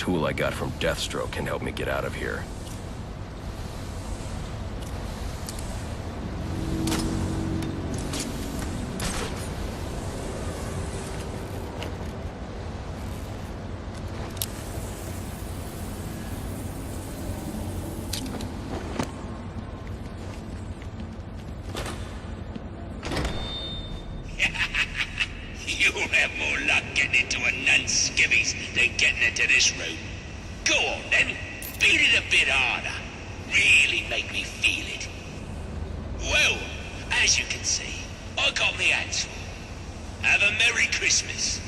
tool I got from Deathstroke can help me get out of here. You'll have more luck getting into a nun's skivvies than getting into this room. Go on then, beat it a bit harder. Really make me feel it. Well, as you can see, I got me hands full. Have a Merry Christmas,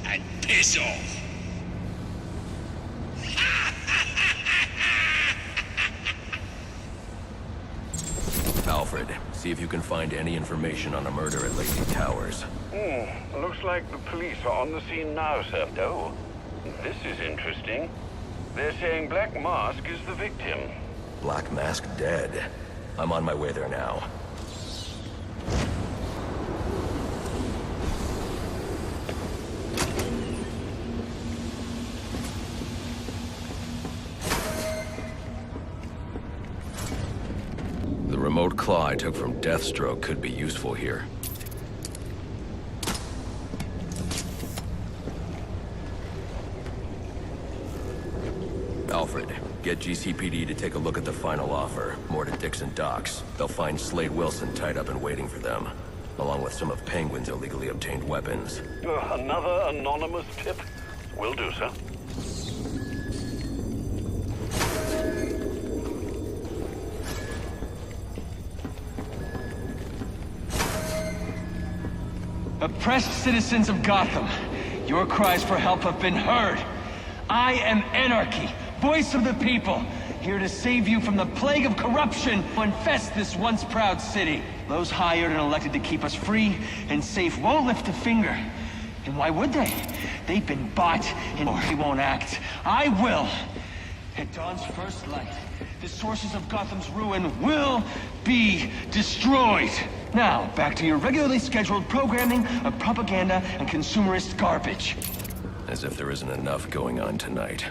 and piss off. Alfred, see if you can find any information on a murder at Lacey Towers. Looks like the police are on the scene now, sir. Oh, this is interesting. They're saying Black Mask is the victim. Black Mask dead. I'm on my way there now. The remote claw I took from Deathstroke could be useful here. Alfred, get GCPD to take a look at the final offer, more to Dixon Docks. They'll find Slade Wilson tied up and waiting for them, along with some of Penguin's illegally obtained weapons. Another anonymous tip? Will do, sir. Oppressed citizens of Gotham, your cries for help have been heard. I am Anarchy, voice of the people, here to save you from the plague of corruption that infests this once proud city. Those hired and elected to keep us free and safe won't lift a finger. And why would they? They've been bought and they won't act. I will. At dawn's first light, the sources of Gotham's ruin will be destroyed. Now, back to your regularly scheduled programming of propaganda and consumerist garbage. As if there isn't enough going on tonight.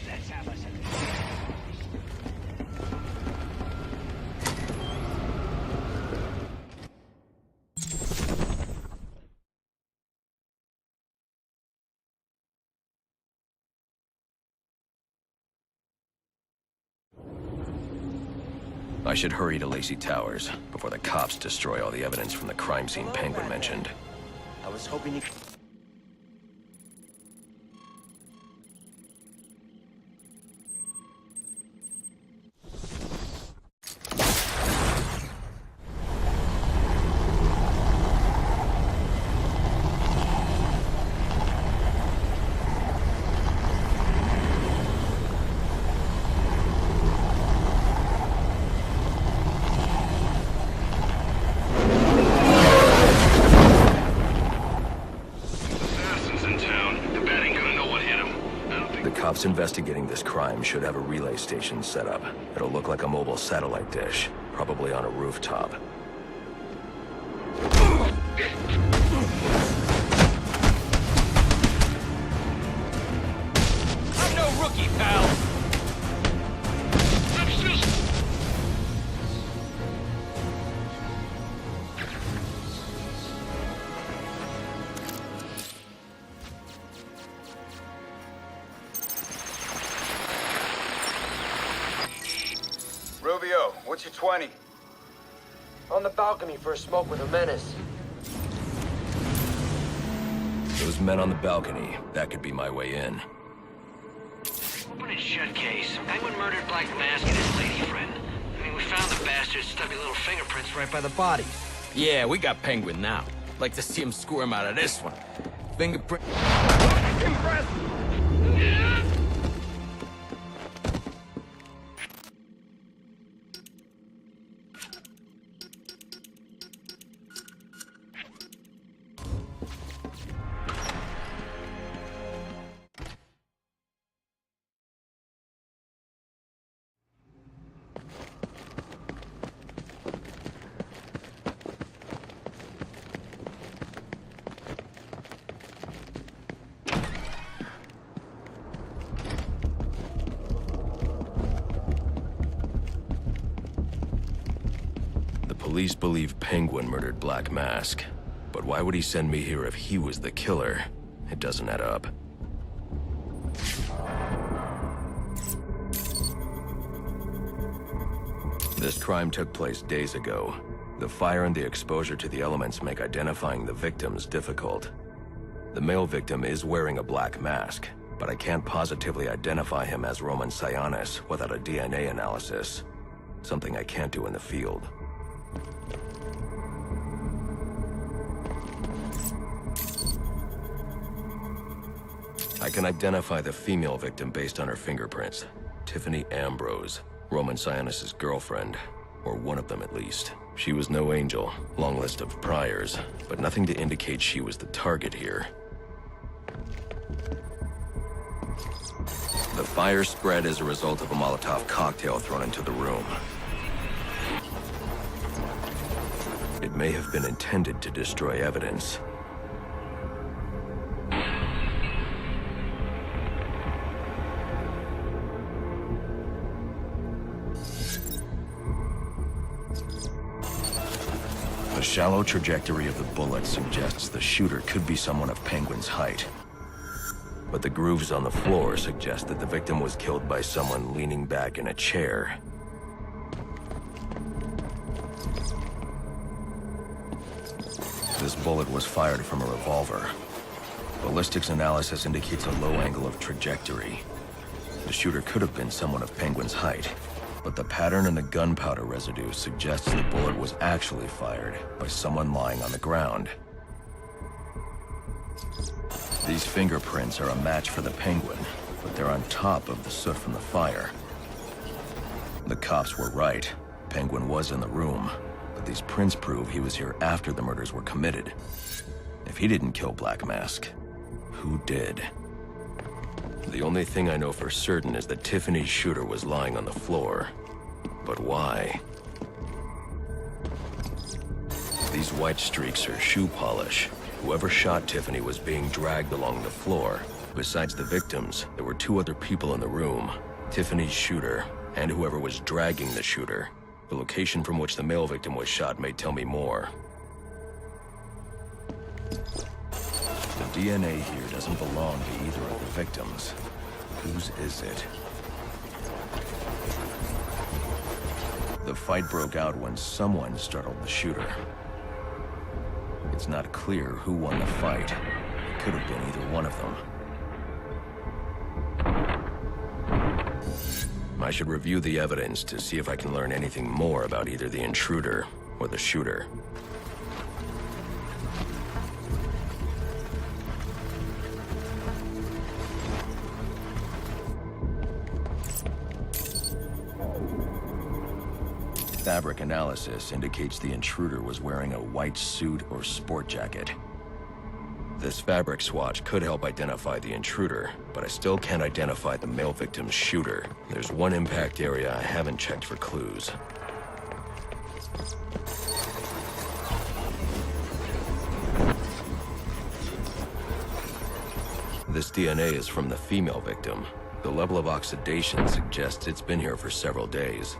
Let's have us I should hurry to Lacey Towers before the cops destroy all the evidence from the crime scene Penguin mentioned. I was hoping you... Cops investigating this crime should have a relay station set up. It'll look like a mobile satellite dish, probably on a rooftop. I'm no rookie, pal. Rubio, what's your 20? On the balcony for a smoke with a menace. Those men on the balcony, that could be my way in. Open and shut case. Penguin murdered Black Mask and his lady friend. I mean, we found the bastard's stubby little fingerprints right by the bodies. Yeah, we got Penguin now. Like to see him squirm out of this one. Fingerprint... police believe Penguin murdered Black Mask. But why would he send me here if he was the killer? It doesn't add up. This crime took place days ago. The fire and the exposure to the elements make identifying the victims difficult. The male victim is wearing a black mask, but I can't positively identify him as Roman Sionis without a DNA analysis. Something I can't do in the field. I can identify the female victim based on her fingerprints. Tiffany Ambrose, Roman Sionis' girlfriend, or one of them at least. She was no angel, long list of priors, but nothing to indicate she was the target here. The fire spread as a result of a Molotov cocktail thrown into the room. It may have been intended to destroy evidence. The shallow trajectory of the bullet suggests the shooter could be someone of Penguin's height. But the grooves on the floor suggest that the victim was killed by someone leaning back in a chair. This bullet was fired from a revolver. Ballistics analysis indicates a low angle of trajectory. The shooter could have been someone of Penguin's height, but the pattern in the gunpowder residue suggests the bullet was actually fired by someone lying on the ground. These fingerprints are a match for the Penguin, but they're on top of the soot from the fire. The cops were right. Penguin was in the room, but these prints prove he was here after the murders were committed. If he didn't kill Black Mask, who did? The only thing I know for certain is that Tiffany's shooter was lying on the floor. But why? These white streaks are shoe polish. Whoever shot Tiffany was being dragged along the floor. Besides the victims, there were two other people in the room. Tiffany's shooter, and whoever was dragging the shooter. The location from which the male victim was shot may tell me more. The DNA here doesn't belong to either of the victims. Whose is it? The fight broke out when someone startled the shooter. It's not clear who won the fight. It could have been either one of them. I should review the evidence to see if I can learn anything more about either the intruder or the shooter. Fabric analysis indicates the intruder was wearing a white suit or sport jacket. This fabric swatch could help identify the intruder, but I still can't identify the male victim's shooter. There's one impact area I haven't checked for clues. This DNA is from the female victim. The level of oxidation suggests it's been here for several days.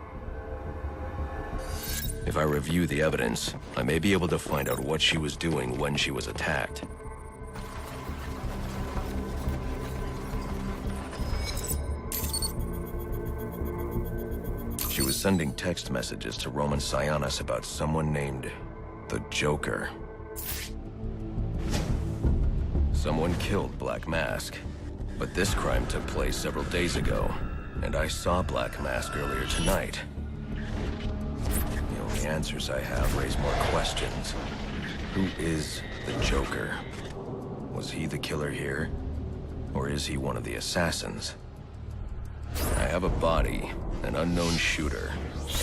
If I review the evidence, I may be able to find out what she was doing when she was attacked. She was sending text messages to Roman Sionis about someone named the Joker. Someone killed Black Mask, but this crime took place several days ago, and I saw Black Mask earlier tonight. The answers I have raise more questions. Who is the Joker? Was he the killer here? Or is he one of the assassins? I have a body, an unknown shooter,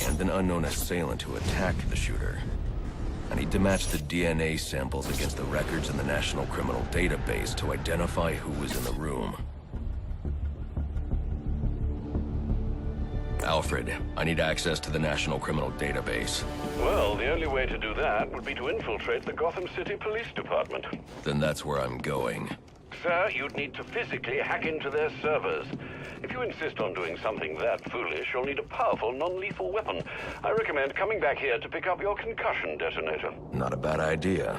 and an unknown assailant who attacked the shooter. I need to match the DNA samples against the records in the National Criminal Database to identify who was in the room. Alfred, I need access to the National Criminal Database. Well, the only way to do that would be to infiltrate the Gotham City Police Department. Then that's where I'm going. Sir, you'd need to physically hack into their servers. If you insist on doing something that foolish, you'll need a powerful, non-lethal weapon. I recommend coming back here to pick up your concussion detonator. Not a bad idea.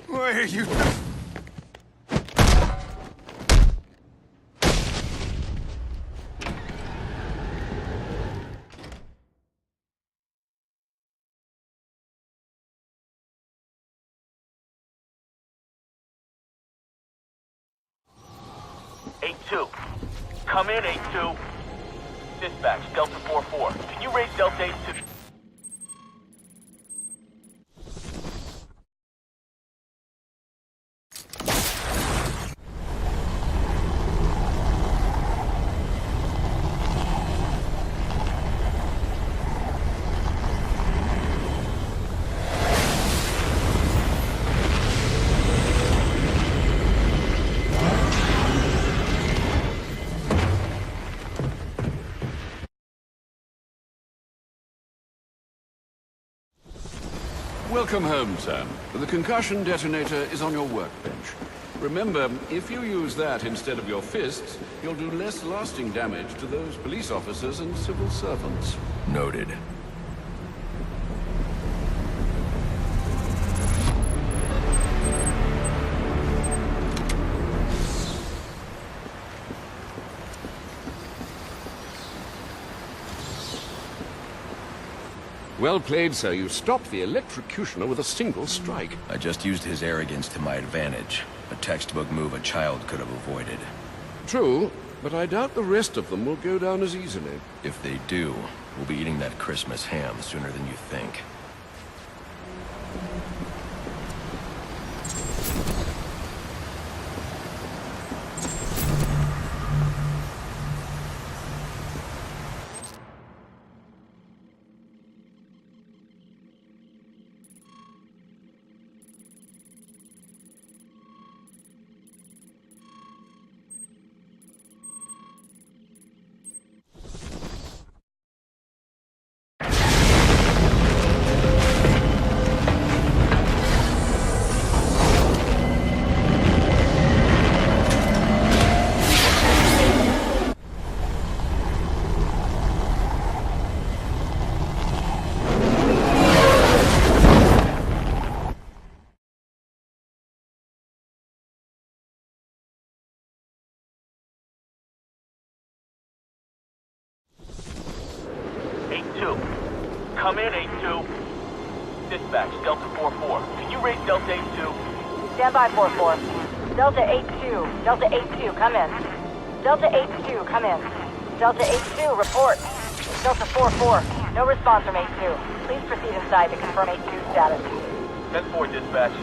Where are you? Come in, 8-2. Dispatch, Delta 4-4. Can you raise Delta 8-2? Welcome home, Sam. The concussion detonator is on your workbench. Remember, if you use that instead of your fists, you'll do less lasting damage to those police officers and civil servants. Noted. Well played, sir. You stopped the electrocutioner with a single strike. I just used his arrogance to my advantage. A textbook move a child could have avoided. True, but I doubt the rest of them will go down as easily. If they do, we'll be eating that Christmas ham sooner than you think. Come in, 8-2. Dispatch, Delta 4-4. Can you raise Delta 8-2? Stand by, 4-4. Delta 8-2. Delta 8-2, come in. Delta 8-2, come in. Delta 8-2, report. Delta 4-4, no response from 8-2. Please proceed inside to confirm 8-2 status. 10-4, dispatch.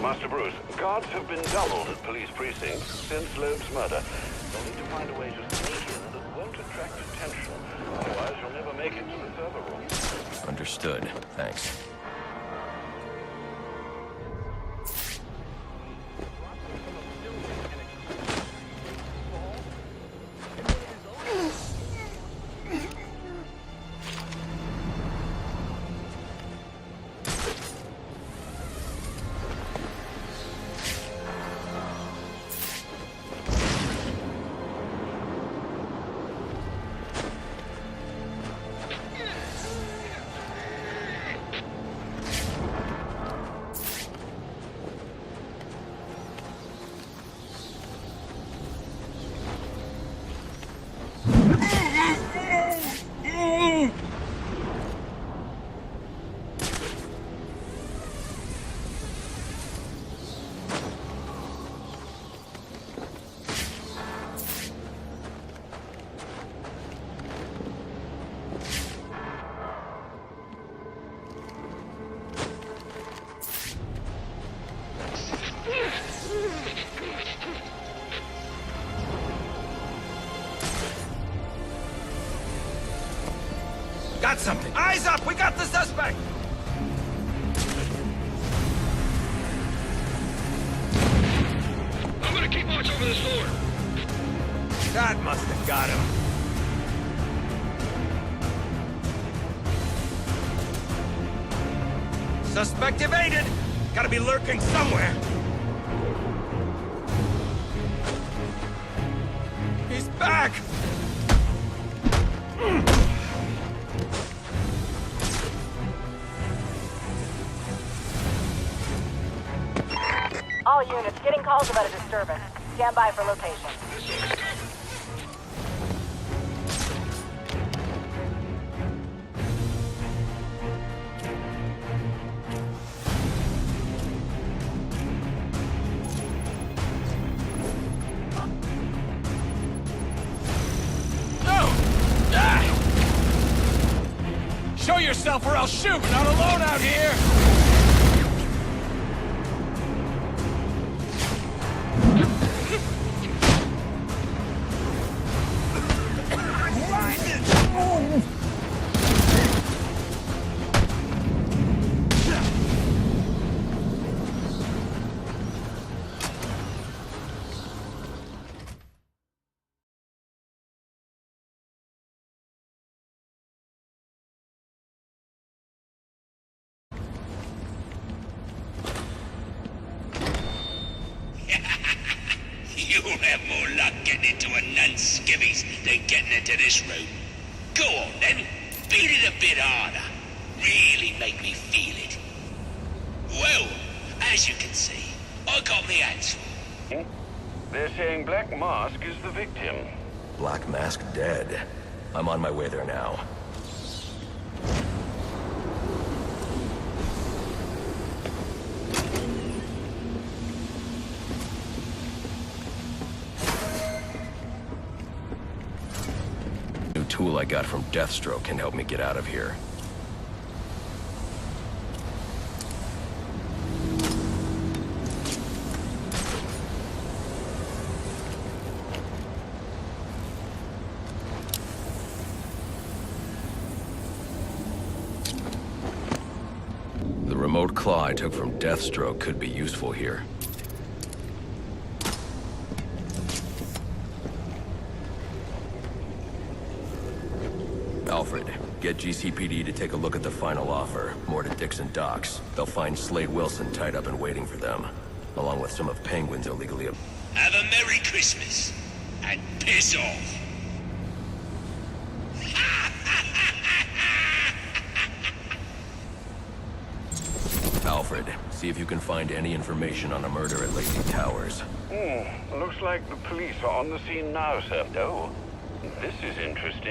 Master Bruce, guards have been doubled at police precincts since Loeb's murder. You'll need to find a way to sneak in that won't attract attention. Otherwise, you'll never make it to the server room. Understood. Thanks. Eyes up! We got the suspect! I'm gonna keep watch over this door. That must have got him. Suspect evaded! Gotta be lurking somewhere. He's back! All units, getting calls about a disturbance. Stand by for location. Show yourself or I'll shoot! Not alone out here! You'll have more luck getting into a nun's skivvies than getting into this room. Go on then, beat it a bit harder. Really make me feel it. Well, as you can see, I got my hands full. They're saying Black Mask is the victim. Black Mask dead. I'm on my way there now. New tool I got from Deathstroke can help me get out of here. The remote claw I took from Deathstroke could be useful here. Alfred, get GCPD to take a look at the final offer. More to Dixon Docks. They'll find Slade Wilson tied up and waiting for them, along with some of Penguin's illegally... Have a Merry Christmas, and piss off. Alfred, see if you can find any information on a murder at Lacey Towers. Looks like the police are on the scene now, sir. Oh, this is interesting.